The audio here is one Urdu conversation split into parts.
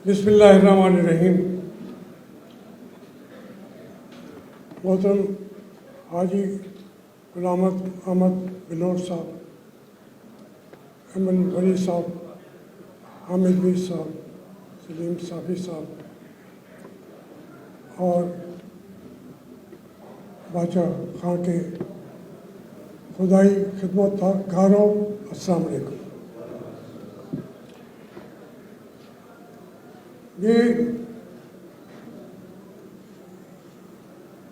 بسم اللہ الرحمن الرحیم. محترم حاجی غلام احمد بلوچ صاحب، امن ولی صاحب، حامد میر صاحب، سلیم صافی صاحب اور باچا خان کے خدائی خدمت گاروں، السلام علیکم. یہ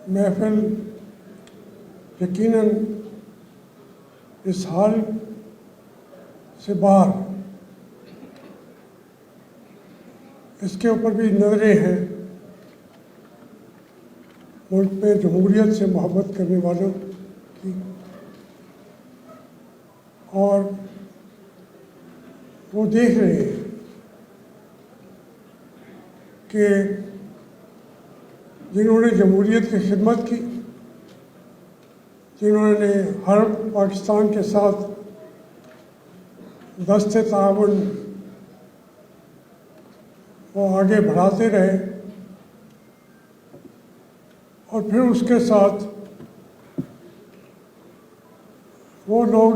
محفل یقیناً اس حال سے باہر، اس کے اوپر بھی نظریں ہیں ملک میں جمہوریت سے محبت کرنے والوں کی، اور وہ دیکھ رہے ہیں کہ جنہوں نے جمہوریت کی خدمت کی، جنہوں نے ہر پاکستان کے ساتھ دست تعاون وہ آگے بڑھاتے رہے، اور پھر اس کے ساتھ وہ لوگ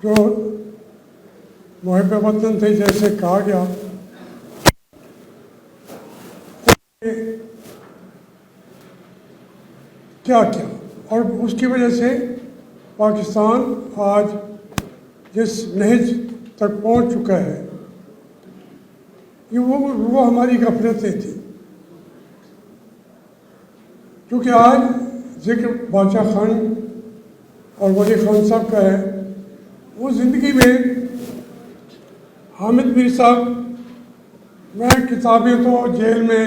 جو محب وطن تھے، جیسے کہا گیا، کیا اور اس کی وجہ سے پاکستان آج جس نہج تک پہنچ چکا ہے، یہ وہ ہماری غفلتیں تھیں. کیونکہ آج ذکر باچا خان اور ولی خان صاحب کا ہے، وہ زندگی میں حامد میر صاحب، میں کتابیں تو جیل میں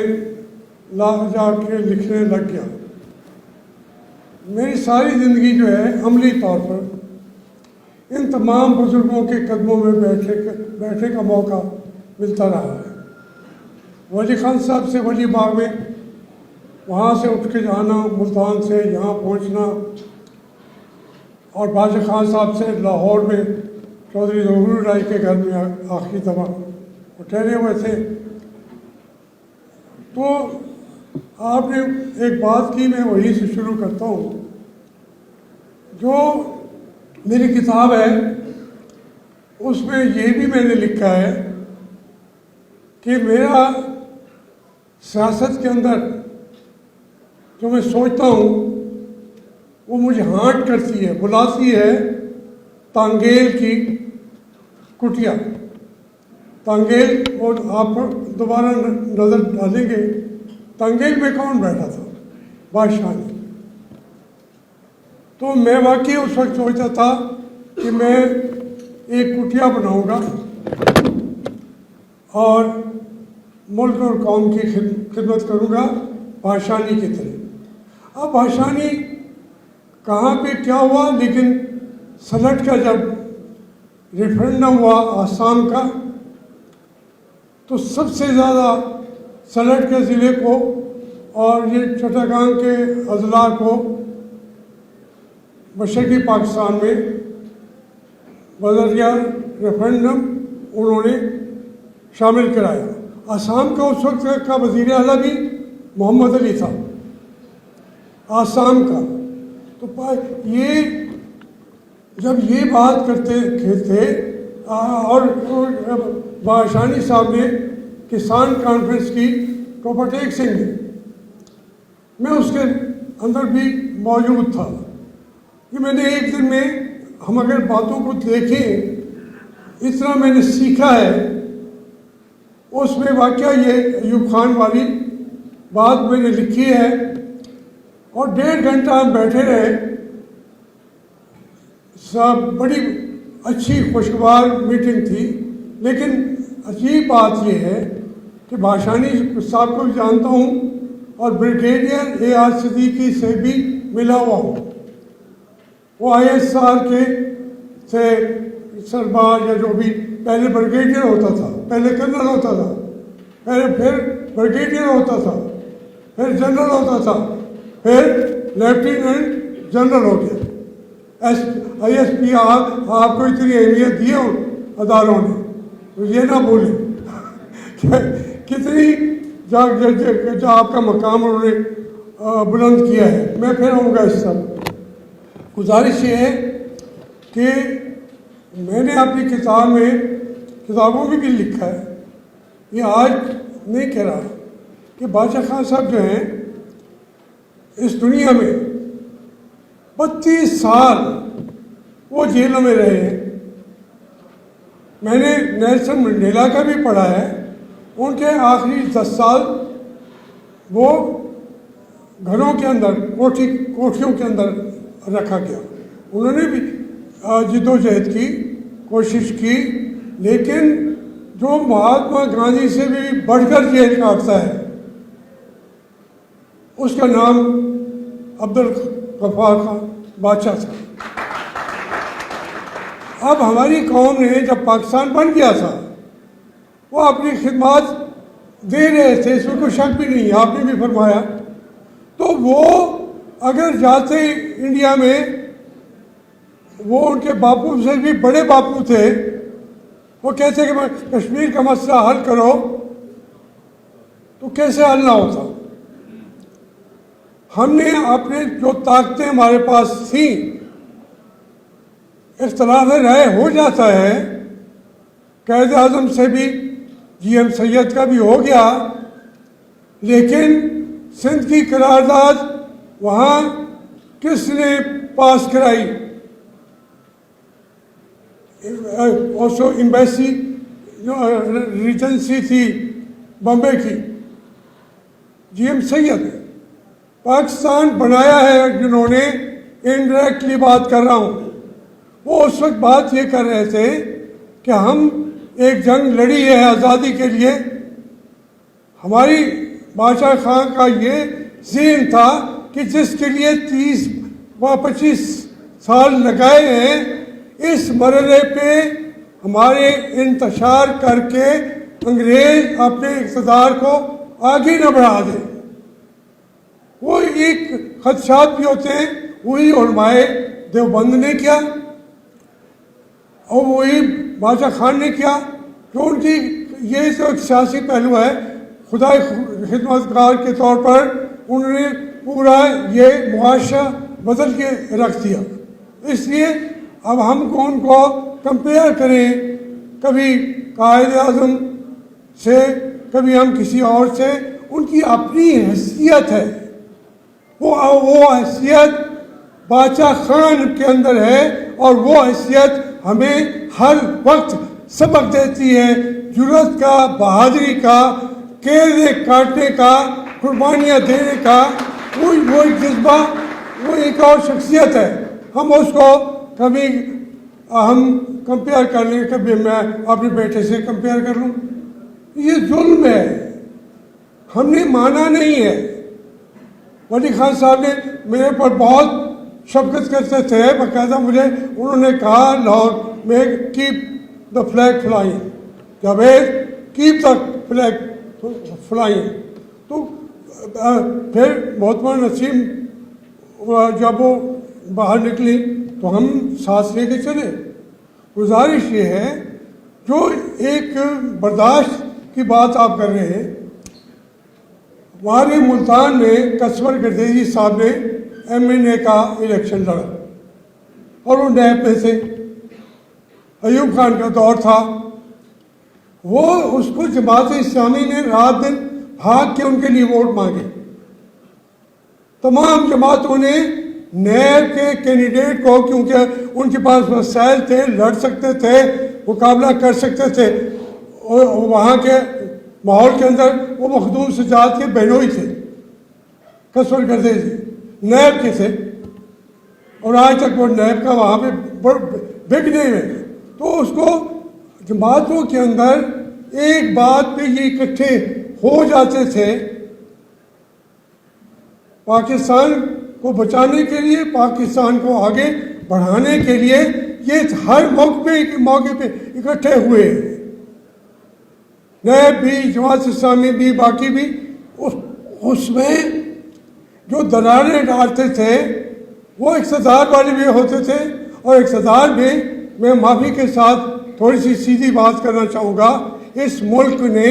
لا جا کے لکھنے لگ گیا. میری ساری زندگی جو ہے عملی طور پر ان تمام بزرگوں کے قدموں میں بیٹھنے کا موقع ملتا رہا ہے. ولی خان صاحب سے ولی باغ میں، وہاں سے اٹھ کے جانا، ملتان سے یہاں پہنچنا، اور باچا خان صاحب سے لاہور میں چودھری ظہور رائی کے گھر میں آخری دفعہ وہ ٹھہرے ہوئے تھے. تو آپ نے ایک بات کی، میں وہیں سے شروع کرتا ہوں. جو میری کتاب ہے اس میں یہ بھی میں نے لکھا ہے کہ میرا سیاست کے اندر جو میں سوچتا ہوں وہ مجھے ہانٹ کرتی ہے، بلاتی ہے تانگیل کی کٹیا. تانگیل، اور آپ دوبارہ نظر ڈالیں گے تانگیل میں کون بیٹھا تھا؟ بادشاہ نے. تو میں واقعی اس وقت سوچتا تھا کہ میں ایک کٹیا بناؤں گا اور ملک اور قوم کی خدمت کروں گا بادشاہی کی طرح. اب بادشاہی کہاں پہ کیا ہوا، لیکن سلٹ کا جب ریفرنڈم ہوا آسام کا، تو سب سے زیادہ سلٹ کے ضلع کو اور یہ چٹاگانگ کے اضلاع کو مشرقی پاکستان میں بذریعہ ریفرنڈم انہوں نے شامل کرایا. آسام کا اس وقت کا وزیر اعلیٰ بھی محمد علی تھا، آسام کا. تو یہ جب یہ بات کرتے تھے، اور بادشاہی صاحب نے کسان کانفرنس کی ٹوپاٹیک سنگھ نے، میں اس کے اندر بھی موجود تھا. کہ میں نے ایک دن میں، ہم اگر باتوں کو دیکھیں، اتنا میں نے سیکھا ہے اس میں. واقعہ یہ ایوب خان والی بات میں نے لکھی ہے، اور 1.5 گھنٹہ ہم بیٹھے رہے. سب بڑی اچھی خوشگوار میٹنگ تھی، لیکن عجیب بات یہ ہے کہ بادشاہی صاحب کو بھی جانتا ہوں اور بریگیڈیئر A.R. صدیقی سے بھی ملا ہوا ہوں. وہ ISR کے سے سربراہ، یا جو بھی پہلے بریگیڈیئر ہوتا تھا، پہلے کرنل ہوتا تھا، پھر بریگیڈیئر ہوتا تھا، پھر جنرل ہوتا تھا، پھر لیفٹیننٹ جنرل ہو گیا. ISP آپ کو اتنی اہمیت دی ہے اداروں نے، تو یہ نہ بھولیں کتنی جو آپ کا مقام انہوں نے بلند کیا ہے. میں پھر آؤں گا اس سب. گزارش یہ ہے کہ میں نے اپنی کتابوں میں بھی لکھا ہے, یہ آج نہیں کہہ رہا, کہ بادشاہ خان صاحب جو ہیں اس دنیا میں 32 سال وہ جیلوں میں رہے ہیں. میں نے نیلسن منڈیلا کا بھی پڑھا ہے, ان کے آخری 10 سال وہ گھروں کے اندر کوٹھیوں کے اندر رکھا گیا. انہوں نے بھی جد و جہد کی, کوشش کی, لیکن جو مہاتما گاندھی سے بھی بڑھ کر جیل کاٹتا ہے اس کا نام عبدالغفار خان بادشاہ تھا. اب ہماری قوم نے جب پاکستان بن گیا تھا وہ اپنی خدمات دے رہے تھے, اس میں کوئی شک بھی نہیں ہے, آپ نے بھی فرمایا. تو وہ اگر جاتے انڈیا میں, وہ ان کے باپو سے بھی بڑے باپو تھے, وہ کہتے کہ کشمیر کا مسئلہ حل کرو, تو کیسے حل نہ ہوتا. ہم نے اپنے جو طاقتیں ہمارے پاس تھیں, اختلاف رائے ہو جاتا ہے, قائد اعظم سے بھی جی ایم سید کا بھی ہو گیا, لیکن سندھ کی قرارداد وہاں کس نے پاس کرائی؟ اوسو ایمبیسی ریجنسی تھی بمبے کی, جی ایم سید نے. پاکستان بنایا ہے جنہوں نے, انڈائریکٹلی بات کر رہا ہوں, وہ اس وقت بات یہ کر رہے تھے کہ ہم ایک جنگ لڑی ہے آزادی کے لیے. ہماری بادشاہ خان کا یہ ذہن تھا کہ جس کے لیے 30-25 سال لگائے ہیں, اس مرحلے پہ ہمارے انتشار کر کے انگریز اپنے اقتدار کو آگے نہ بڑھا دیں. وہ ایک خدشات بھی ہوتے ہیں, وہی علماء دیوبند نے کیا اور وہی بادشاہ خان نے کیا, کہ ان کی یہ تو ایک سیاسی پہلو ہے. خدائی خدمتگار کے طور پر انہوں نے پورا یہ معاشرہ بدل کے رکھ دیا. اس لیے اب ہم کون کو کمپیئر کریں, کبھی قائد اعظم سے, کبھی ہم کسی اور سے. ان کی اپنی حیثیت ہے, وہ حیثیت بادشاہ خان کے اندر ہے, اور وہ حیثیت ہمیں ہر وقت سبق دیتی ہے جرأت کا, بہادری کا, کیڑے کاٹنے کا, قربانیاں دینے کا. وہ ایک جذبہ, وہ ایک اور شخصیت ہے. ہم اس کو کبھی ہم کمپیئر کر لیں, کبھی میں اپنے بیٹے سے کمپیئر کر لوں, یہ ظلم ہے, ہم نے مانا نہیں ہے. ولی خان صاحب نے میرے پر بہت شفقت کرتے تھے, باقاعدہ مجھے انہوں نے کہا لاہور میں keep the flag flying, Javed keep the flag flying. تو پھر محتمہ نسیم جب وہ باہر نکلی تو ہم ساتھ لے کے چلے. گزارش یہ ہے, جو ایک برداشت کی بات آپ کر رہے ہیں, ہمارے ملتان میں کسور گردیزی صاحب نے ایم این اے کا الیکشن لڑا, اور وہ نیب میں سے ایوب خان کا دور تھا. وہ اس کو جماعت اسلامی نے رات دن بھاگ کے ان کے لیے ووٹ مانگے. تمام جماعتوں نے نیب کے کینڈیڈیٹ کو, کیونکہ ان کے پاس وسائل تھے, لڑ سکتے تھے, مقابلہ کر سکتے تھے, اور وہاں کے ماحول کے اندر وہ مخدوم سجاد کے بہنوئی تھے, کسور گردیزی نیب کے تھے, اور آج تک وہ نیب کا وہاں پہ بگ نیم ہے. تو اس کو جماعتوں کے اندر ایک بات پہ یہ اکٹھے ہو جاتے تھے, پاکستان کو بچانے کے لیے, پاکستان کو آگے بڑھانے کے لیے. یہ ہر موقع پہ اکٹھے ہوئے, نیب بھی, جماعت اسلامی بھی, باقی بھی. اس میں جو دراریں ڈالتے تھے وہ اقتدار والے بھی ہوتے تھے, اور اقتدار میں میں معافی کے ساتھ تھوڑی سی سیدھی بات کرنا چاہوں گا. اس ملک نے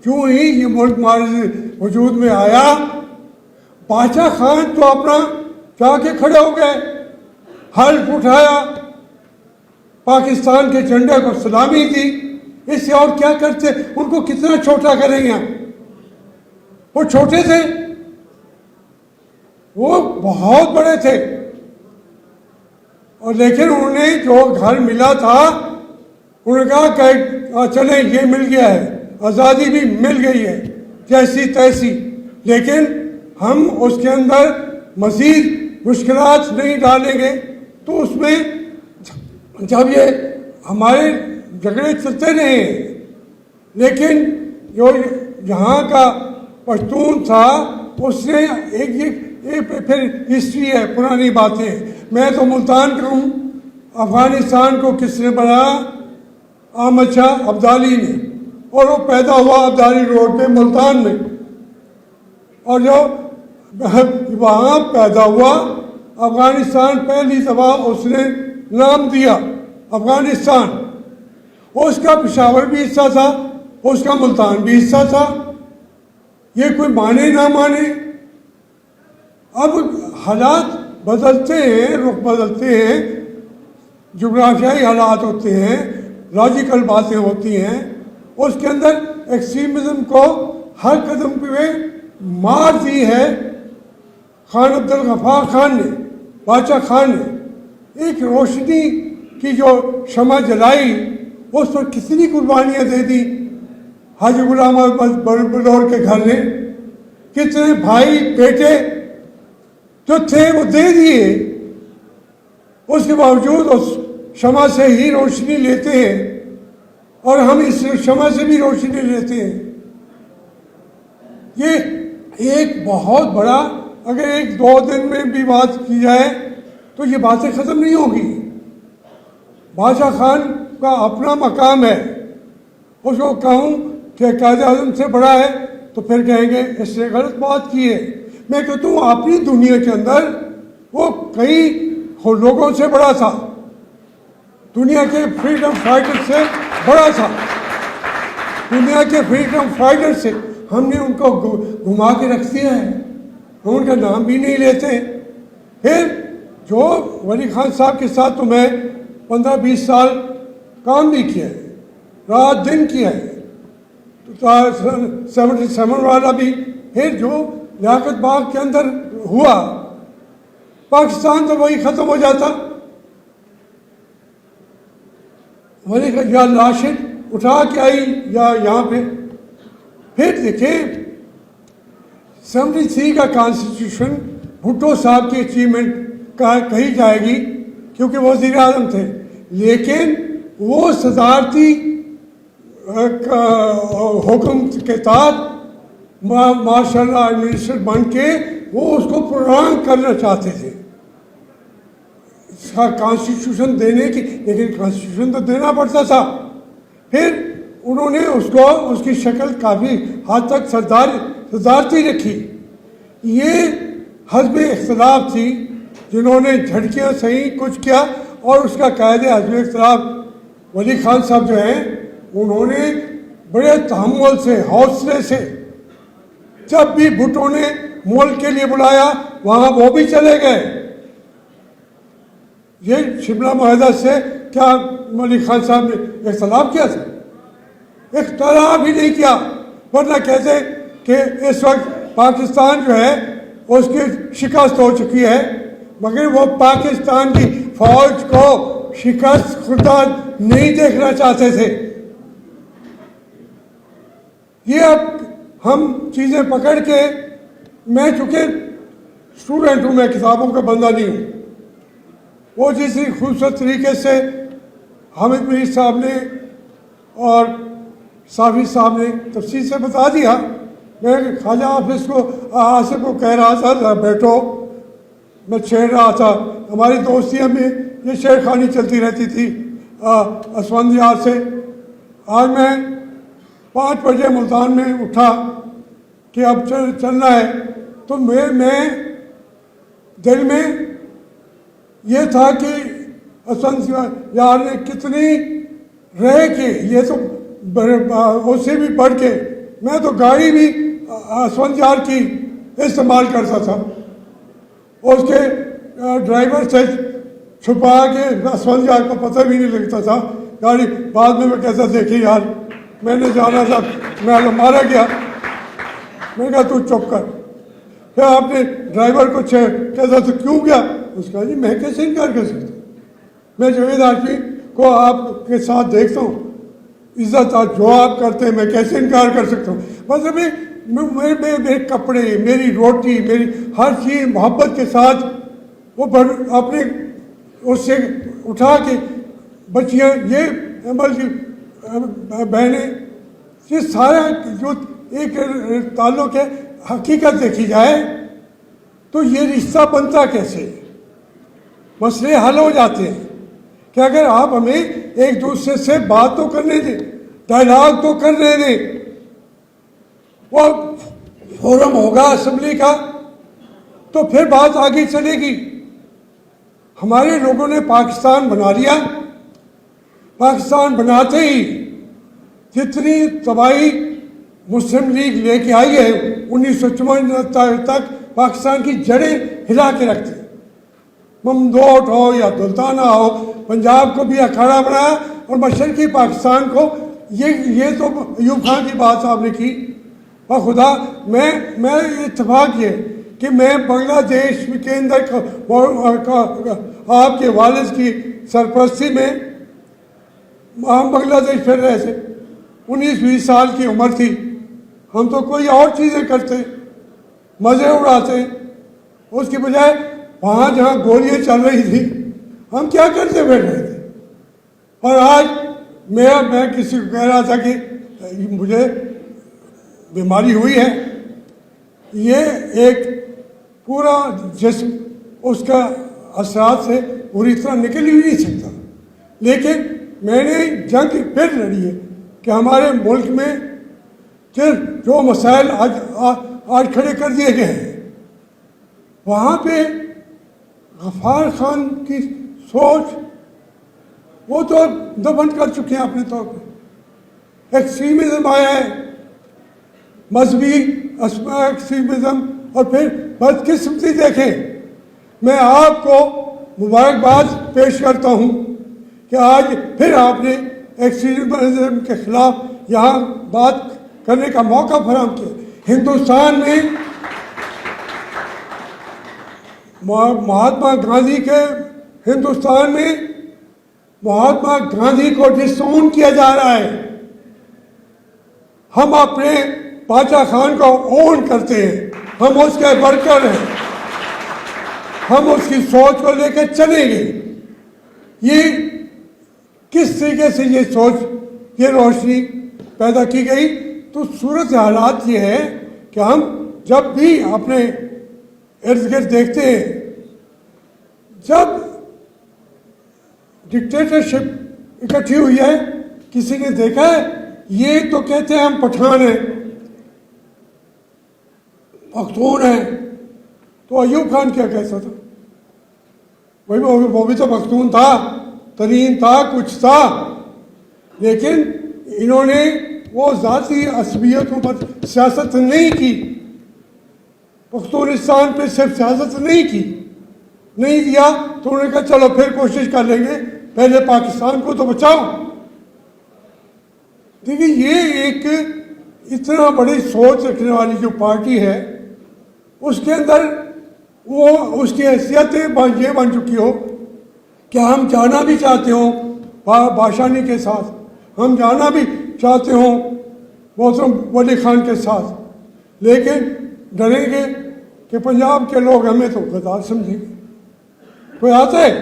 کیوں ہی یہ ملک ہمارے وجود میں آیا، بادشاہ خان تو اپنا جا کے کھڑے ہو گئے، حلف اٹھایا، پاکستان کے جھنڈے کو سلامی دی، اس سے اور کیا کرتے؟ ان کو کتنا چھوٹا کریں گے؟ وہ چھوٹے تھے، وہ بہت بڑے تھے، اور لیکن انہوں نے جو گھر ملا تھا انہوں نے کہا کہ چلیں یہ مل گیا ہے، آزادی بھی مل گئی ہے جیسی تیسی، لیکن ہم اس کے اندر مزید مشکلات نہیں ڈالیں گے۔ تو اس میں جب یہ ہمارے جھگڑے چلتے رہے، لیکن جو یہاں کا پشتون تھا اس نے پھر ہسٹری ہے، پرانی باتیں، میں تو ملتان کا ہوں، افغانستان کو کس نے بنایا؟ احمد شاہ ابدالی نے، اور وہ پیدا ہوا ابدالی روڈ پہ ملتان میں، اور جو وہاں پیدا ہوا افغانستان، پہلی دفعہ اس نے نام دیا افغانستان، اس کا پشاور بھی حصہ تھا، اس کا ملتان بھی حصہ تھا، یہ کوئی مانے نہ مانے۔ اب حالات بدلتے ہیں، رخ بدلتے ہیں، جغرافیائی حالات ہوتے ہیں، لاجیکل باتیں ہوتی ہیں، اس کے اندر ایکسٹریمزم کو ہر قدم پہ مار دی ہے خان عبد الغفار خان نے، بادشاہ خان نے۔ ایک روشنی کی جو شمع جلائی، اس پر کتنی قربانیاں دے دی حاجی غلام احمد بلور کے گھر نے، کتنے بھائی بیٹے جو تھے وہ دے دیے، اس کے باوجود اس شمع سے ہی روشنی لیتے ہیں، اور ہم اس شمع سے بھی روشنی لیتے ہیں۔ یہ ایک بہت بڑا، اگر ایک دو دن میں بھی بات کی جائے تو یہ باتیں ختم نہیں ہوگی۔ بادشاہ خان کا اپنا مقام ہے، اس کو کہوں کہ قائد اعظم سے بڑا ہے تو پھر کہیں گے اس نے غلط بات کی ہے۔ میں کہتا ہوں اپنی دنیا کے اندر وہ کئی لوگوں سے بڑا تھا، دنیا کے فریڈم فائٹر سے بڑا تھا، دنیا کے فریڈم فائٹر سے ہم نے ان کو گھما کے رکھ دیا ہے، ہم ان کا نام بھی نہیں لیتے۔ پھر جو ولی خان صاحب کے ساتھ تو میں 15-20 سال کام بھی کیا ہے، رات دن کیا ہے، 77 والا بھی، پھر جو لیاقت باغ کے اندر ہوا، پاکستان تو وہی ختم ہو جاتا، ولی یا لاشیں اٹھا کے آئی یا یہاں پہ۔ پھر دیکھیں 73 کا کانسٹیٹیوشن بھٹو صاحب کی اچیومنٹ کہی جائے گی کیونکہ وہ وزیر اعظم تھے، لیکن وہ صدارتی حکم کے تحت ماشاء اللہ منسٹر بن کے وہ اس کو پرولانگ کرنا چاہتے تھے، اس کا کانسٹیٹیوشن دینے کی، لیکن کانسٹیٹیوشن تو دینا پڑتا تھا۔ پھر انہوں نے اس کی شکل کافی حد تک صدارتی رکھی۔ یہ حزب اختلاف تھی جنہوں نے جھٹکیاں صحیح کچھ کیا، اور اس کا قائد حزب اختلاف ولی خان صاحب جو ہیں انہوں نے بڑے تحمل سے، حوصلے سے، جب بھی بھٹو نے ملک کے لیے بلایا وہاں وہ بھی چلے گئے۔ یہ شملہ معاہدہ سے کیا ولی خان صاحب نے اختلاف کیا تھا؟ اختلاف ہی نہیں کیا، ورنہ کہتے کہ اس وقت پاکستان جو ہے اس کی شکست ہو چکی ہے، مگر وہ پاکستان کی فوج کو شکست خوردہ نہیں دیکھنا چاہتے تھے۔ یہ اب ہم چیزیں پکڑ کے، میں چونکہ اسٹوڈنٹ ہوں، میں کتابوں کا بندہ نہیں ہوں، وہ جس خوبصورت طریقے سے حامد میر صاحب نے اور صافی صاحب نے تفصیل سے بتا دیا۔ میں خواجہ حافظ کو، آصف کو کہہ رہا تھا بیٹھو، میں چھیڑ رہا تھا، ہماری دوستیاں میں یہ شعر خوانی چلتی رہتی تھی اسفندیار سے۔ آج میں 5 بجے ملتان میں اٹھا کہ اب چلنا ہے، تو میں دل میں یہ تھا کہ اسفندیار نے کتنی رہ کے، یہ تو اس سے بھی بڑھ کے میں تو گاڑی بھی اسفنجار کی استعمال کرتا تھا، اس کے ڈرائیور سے چھپا کے اسفنجار کو پتہ بھی نہیں لگتا تھا گاڑی. بعد میں کہتا دیکھی یار میں نے جانا تھا، میں مارا گیا. میں کہا تو چپ کر. پھر آپ نے ڈرائیور کو کہتا تو کیوں گیا؟ اس کا جی میں کیسے انکار کر سکتا ہوں، میں جاوید ہاشمی کو آپ کے ساتھ دیکھتا ہوں، عزت جو آپ کرتے ہیں میں کیسے انکار کر سکتا ہوں. بس ابھی میرے کپڑے، میری روٹی، میری ہر چیز محبت کے ساتھ وہ اپنے اس سے اٹھا کے بچیاں، یہ عمل کی بہنیں، یہ سارا جو ایک تعلق ہے، حقیقت دیکھی جائے تو یہ رشتہ بنتا کیسے؟ مسئلے حل ہو جاتے ہیں کہ اگر آپ ہمیں ایک دوسرے سے بات تو کرنے دیں، ڈائلاگ تو کرنے دیں. وہ فورم ہوگا اسمبلی کا تو پھر بات آگے چلے گی. ہمارے لوگوں نے پاکستان بنا لیا. پاکستان بناتے ہی جتنی تباہی مسلم لیگ لے کے آئی ہے 1954 تک پاکستان کی جڑیں ہلا کے رکھتے. ممدوٹ ہو یا دلتانہ ہو، پنجاب کو بھی اکھاڑا بنایا اور مشرقی پاکستان کو. یہ تو ایوب خان کی بات آپ نے کی. اور خدا میں اتفاق یہ کہ میں بنگلہ دیش کے اندر آپ کے والد کی سرپرستی میں ہم بنگلہ دیش پھر رہے تھے. 19-20 سال کی عمر تھی. ہم تو کوئی اور چیزیں کرتے، مزے اڑاتے. اس کی بجائے وہاں جہاں گولیاں چل رہی تھی ہم کیا کرتے بیٹھ رہے تھے. اور آج میں کسی کو کہہ رہا تھا کہ مجھے بیماری ہوئی ہے، یہ ایک پورا جسم اس کا اثرات سے پوری طرح نکل ہی نہیں سکتا. لیکن میں نے جنگ پھر لڑی ہے کہ ہمارے ملک میں جو مسائل آج کھڑے کر دیے گئے ہیں، وہاں پہ غفار خان کی سوچ وہ تو دفن کر چکے ہیں اپنے طور پہ. ایکسٹریمزم آیا ہے، مذہبی ایکسٹریمزم، اور پھر بدقسمتی دیکھیں. میں آپ کو مبارکباد پیش کرتا ہوں کہ آج پھر آپ نے ایکسٹریمزم کے خلاف یہاں بات کرنے کا موقع فراہم کیا. ہندوستان میں مہاتما گاندھی کے ہندوستان میں مہاتما گاندھی کو ڈسون کیا جا رہا ہے. ہم اپنے باچا خان کو اون کرتے ہیں، ہم اس کے ورکر ہیں، ہم اس کی سوچ کو لے کے چلیں گے. یہ کس طریقے سے یہ سوچ، یہ روشنی پیدا کی گئی؟ تو صورت حالات یہ ہے کہ ہم جب بھی اپنے ارد گرد دیکھتے ہیں، جب ڈکٹیٹرشپ اکٹھی ہوئی ہے، کسی نے دیکھا ہے؟ یہ تو کہتے ہیں ہم پٹھان ہیں، پختون ہیں. تو ایوب خان کیا کہتا تھا؟ وہ بھی تو پختون تھا، ترین تھا، کچھ تھا. لیکن انہوں نے وہ ذاتی عصبیتوں پر سیاست نہیں کی. پختونستان پہ صرف سیاست نہیں کی، نہیں دیا تو انہوں نے کہا چلو پھر کوشش کر لیں گے، پہلے پاکستان کو تو بچاؤ. دیکھیے یہ ایک اتنا بڑی سوچ رکھنے والی جو پارٹی ہے، اس کے اندر وہ اس کی حیثیت یہ بن چکی ہو کہ ہم جانا بھی چاہتے ہوں بادشاہی کے ساتھ، ہم جانا بھی چاہتے ہوں محترم ولی خان کے ساتھ، لیکن ڈریں گے کہ پنجاب کے لوگ ہمیں تو غدار سمجھیں گے. کوئی آتا ہے؟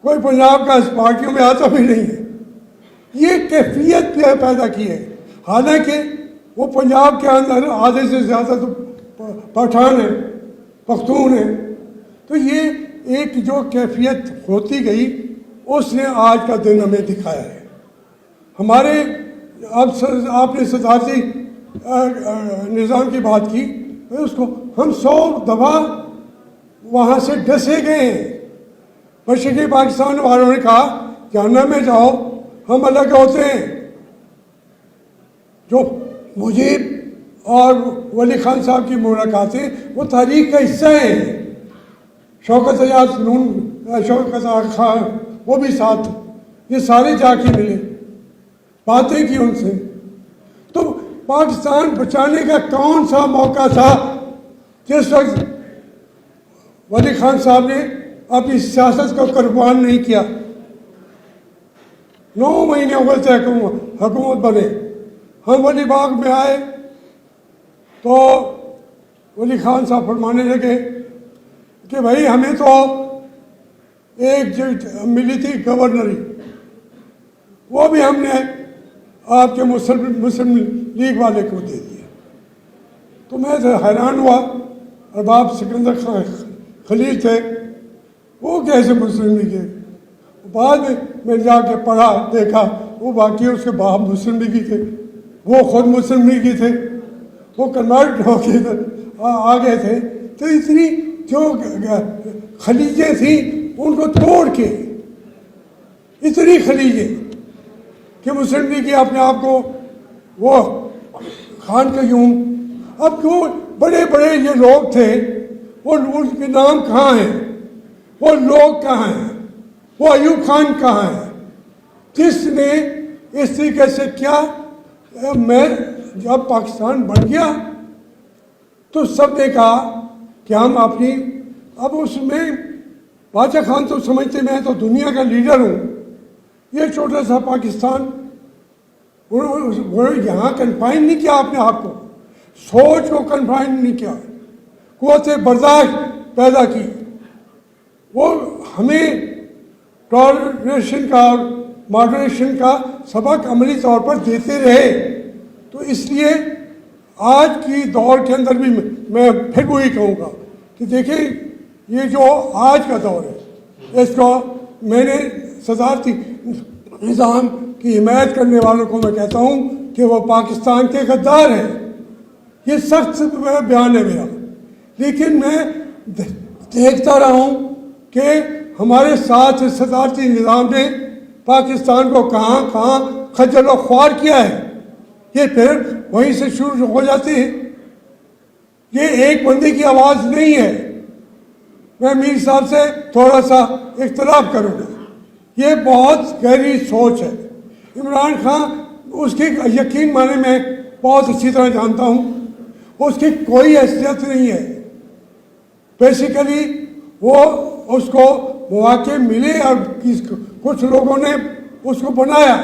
کوئی پنجاب کا اس پارٹیوں میں آتا بھی نہیں ہے. یہ کیفیت پیدا کی ہے. حالانکہ وہ پنجاب کے اندر آدھے سے زیادہ تو پٹھان ہیں، پختون ہیں. تو یہ ایک جو کیفیت ہوتی گئی، اس نے آج کا دن ہمیں دکھایا ہے. ہمارے اب آپ نے صدارتی نظام کی بات کی، اس کو ہم 100 دفعہ وہاں سے ڈسے گئے ہیں. مشرقی پاکستان والوں نے کہا جہنم میں جاؤ، ہم الگ ہوتے ہیں. جو مجیب اور ولی خان صاحب کی ملاقاتیں وہ تاریخ کا حصہ ہیں. شوکت ایاز شوکت خان وہ بھی ساتھ، یہ سارے جا کے ملے، باتیں کی ان سے. تو پاکستان بچانے کا کون سا موقع تھا جس وقت ولی خان صاحب نے اپنی سیاست کو قربان نہیں کیا؟ 9 مہینے اول سے حکومت بنے. ہم ولی باغ میں آئے تو ولی خان صاحب فرمانے لگے کہ بھائی ہمیں تو ایک ملی تھی گورنری، وہ بھی ہم نے آپ کے مسلم لیگ والے کو دے دیا. تو میں حیران ہوا. ارباب سکندر خلیل تھے، وہ کیسے مسلم لیگ ہے؟ بعد میں جا کے پڑھا دیکھا وہ باقی اس کے باپ مسلم لیگی تھے، وہ خود مسلم لیگی تھے، وہ کنورٹ ہو کے آ گئے تھے. تو اتنی جو خلیجیں تھیں ان کو توڑ کے اتنی خلیجیں کہ مسلم لیگ اپنے آپ کو وہ خان قیوم. اب کیوں بڑے بڑے یہ لوگ تھے، وہ ان کے نام کہاں ہیں؟ وہ لوگ کہاں ہیں؟ وہ ایوب خان کہاں ہے جس نے اس طریقے سے کیا؟ میں جب پاکستان بن گیا تو سب نے کہا کہ ہم اپنی، اب اس میں باچا خان تو سمجھتے میں تو دنیا کا لیڈر ہوں، یہ چھوٹا سا پاکستان. یہاں کنفائن نہیں کیا اپنے آپ کو، سوچ کو کنفائن نہیں کیا، قوت برداشت پیدا کی. وہ ہمیں ٹالریشن کا اور ماڈریشن کا سبق عملی طور پر دیتے رہے. تو اس لیے آج کی دور کے اندر بھی میں پھر وہی کہوں گا کہ دیکھیں یہ جو آج کا دور ہے اس کو میں نے صدارتی نظام کی حمایت کرنے والوں کو میں کہتا ہوں کہ وہ پاکستان کے غدار ہیں. یہ سخت بیان ہے میرا، لیکن میں دیکھتا رہا ہوں کہ ہمارے ساتھ صدارتی نظام نے پاکستان کو کہاں کہاں خجل و خوار کیا ہے. یہ پھر وہیں سے شروع ہو جاتے ہیں. یہ ایک بندے کی آواز نہیں ہے. میں میر صاحب سے تھوڑا سا اختلاف کروں گا، یہ بہت گہری سوچ ہے. عمران خان اس کی یقین مانے میں بہت اچھی طرح جانتا ہوں، اس کی کوئی حیثیت نہیں ہے. بیسیکلی وہ اس کو مواقع ملے اور کچھ لوگوں نے اس کو بنایا.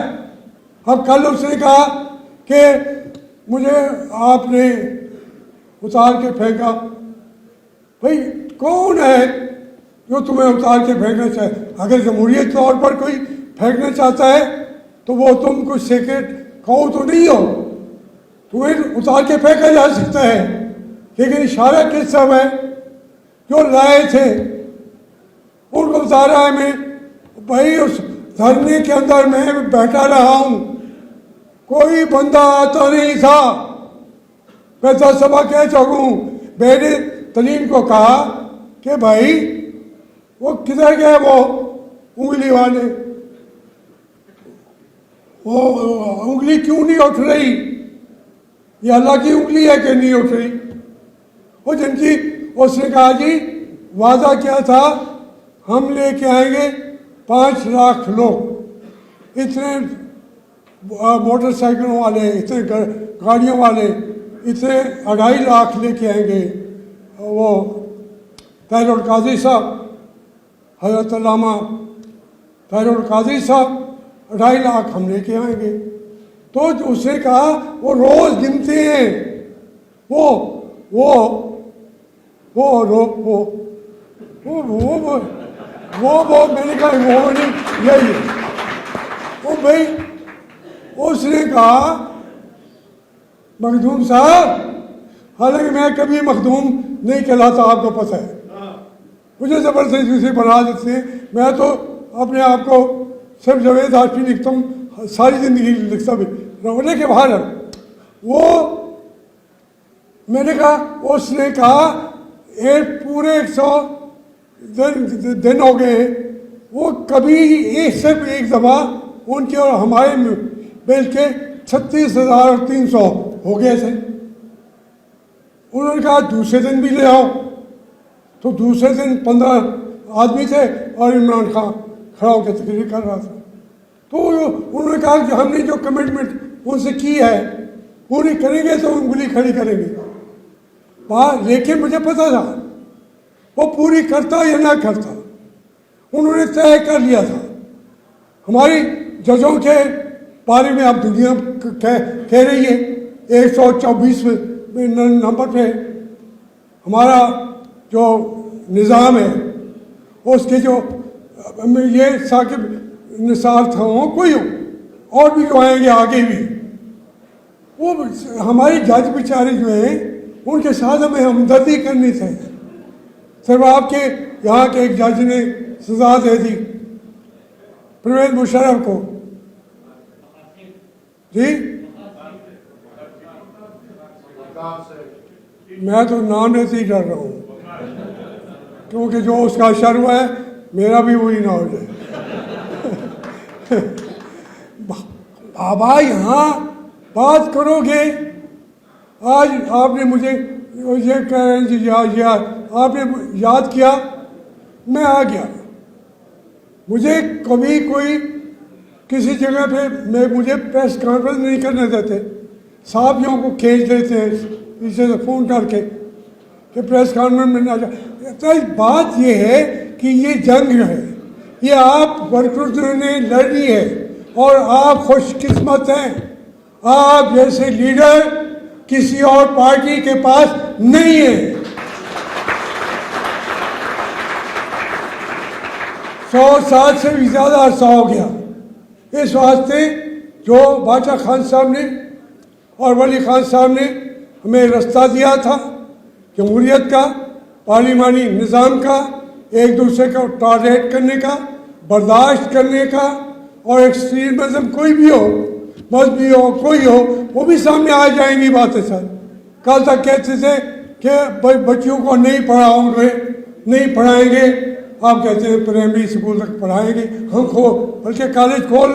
اب کل اس نے کہا کہ مجھے آپ نے اتار کے پھینکا. بھائی کون ہے جو تمہیں اتار کے پھینکنا چاہے؟ اگر جمہوریت طور پر کوئی پھینکنا چاہتا ہے تو وہ تم کچھ سیکرٹ کہو تو نہیں ہو، تمہیں اتار کے پھینکا جا سکتا ہے. لیکن اشارہ کس سب ہے؟ جو لائے تھے ان کو بتا رہا ہے. میں بھائی اس دھرنے کے اندر میں بیٹھا رہا ہوں، کوئی بندہ آتا نہیں تھا. میں 10 دفعہ کہہ چکا ہوں. بیٹے تلیم کو کہا کہ بھائی وہ کدھر گئے وہ انگلی والے، وہ انگلی کیوں نہیں اٹھ رہی؟ یہ اللہ کی انگلی ہے کہ نہیں اٹھ رہی؟ وہ جن کی اس نے کہا جی وعدہ کیا تھا ہم لے کے آئیں گے 5 لاکھ لوگ، اتنے موٹر سائیکلوں والے، اتنے گاڑیوں والے، اتنے 2.5 لاکھ لے کے آئیں گے. وہ طاہر القادری صاحب، حضرت علامہ طاہر القادری صاحب 2.5 لاکھ ہم لے کے آئیں گے. تو اس نے کہا وہ روز گنتے ہیں، وہ میں نے کہا وہ نہیں یہی ہے. وہ بھائی اس نے کہا مخدوم صاحب، حالانکہ میں کبھی مخدوم نہیں کہلاتا، آپ کو پتہ ہے، مجھے زبردستی سے بنا دیتے ہیں. میں تو اپنے آپ کو صرف جاوید ہاشمی لکھتا ہوں، ساری زندگی لکھتا بھی رونے کے باہر. وہ میں نے کہا، اس نے کہا پورے 100 دن ہو گئے، وہ کبھی صرف ایک دفعہ ان کے اور ہمارے مل کے 36,300 ہو گئے تھے. انہوں نے کہا دوسرے دن بھی لے آؤ. تو دوسرے دن 15 آدمی تھے اور عمران خان کھڑا ہو کے تقریر کر رہا تھا. تو انہوں نے کہا کہ ہم نے جو کمٹمنٹ ان سے کی ہے پوری کریں گے تو انگلی کھڑی کریں گے. لیکن مجھے پتہ تھا وہ پوری کرتا یا نہ کرتا. انہوں نے طے کر لیا تھا. ہماری ججوں کے بارے میں اب دنیا کہہ رہی ہے 124 نمبر پہ ہمارا جو نظام ہے اس کے جو یہ ثاقب نثار تھا ہو کوئی ہو اور بھی جو آئیں گے آگے بھی وہ ہماری جج بیچارے جو ہیں ان کے ساتھ ہمیں ہمدردی کرنی چاہیے. صرف آپ کے یہاں کے ایک جج نے سزا دے دی پرویز مشرف کو. جی میں تو نام لیتے ہی ڈر رہا ہوں کیونکہ جو اس کا شر ہوا ہے میرا بھی وہی نہ ہو جائے. بابا یہاں بات کرو گے. آج آپ نے مجھے یہ کہہ رہے ہیں جی آپ نے یاد کیا میں آ گیا. مجھے کبھی کوئی کسی جگہ پہ مجھے پریس کانفرنس نہیں کرنے دیتے. صحافیوں کو کھینچ لیتے ہیں پیچھے سے فون کر کے کہ پریس کانفرنس میں نہ جائے. بات یہ ہے کہ یہ جنگ جو ہے یہ آپ ورکروں نے لڑنی ہے اور آپ خوش قسمت ہیں. آپ جیسے لیڈر کسی اور پارٹی کے پاس نہیں ہے. 100 سال سے بھی زیادہ عرصہ ہو گیا. اس واسطے جو باچا خان صاحب نے اور ولی خان صاحب نے ہمیں رستہ دیا تھا جمہوریت کا پارلیمانی نظام کا ایک دوسرے کو ٹالریٹ کرنے کا برداشت کرنے کا اور ایکسٹریمزم کوئی بھی ہو مذہبی ہو کوئی ہو وہ بھی سامنے آ جائیں گی باتیں. سر کل تک کہتے تھے کہ بچیوں کو نہیں پڑھاؤں گے نہیں پڑھائیں گے. آپ کہتے ہیں پرائمری اسکول تک پڑھائیں گے ہم بلکہ کالج کھول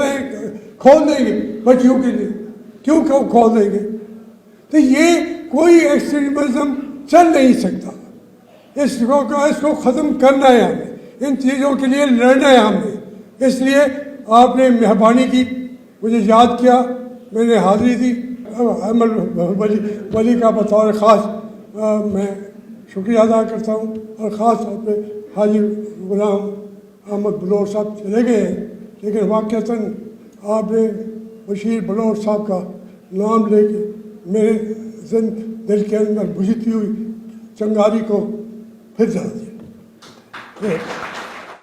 دیں گے بچیوں کے لیے. کیوں کھول دیں گے؟ تو یہ کوئی ایکسٹریمزم چل نہیں سکتا. اس کو ختم کرنا ہے ہمیں. ان چیزوں کے لیے لڑنا ہے ہمیں. اس لیے آپ نے مہربانی کی مجھے یاد کیا میں نے حاضری دی. احمد ولی کا بطور خاص میں شکریہ ادا کرتا ہوں اور خاص طور پہ حاجی غلام احمد بلور صاحب چلے گئے ہیں لیکن واقعتاً آپ نے بشیر بلور صاحب کا نام لے کے میرے دل کے اندر بجھتی ہوئی چنگاری کو پھر جلا دیا.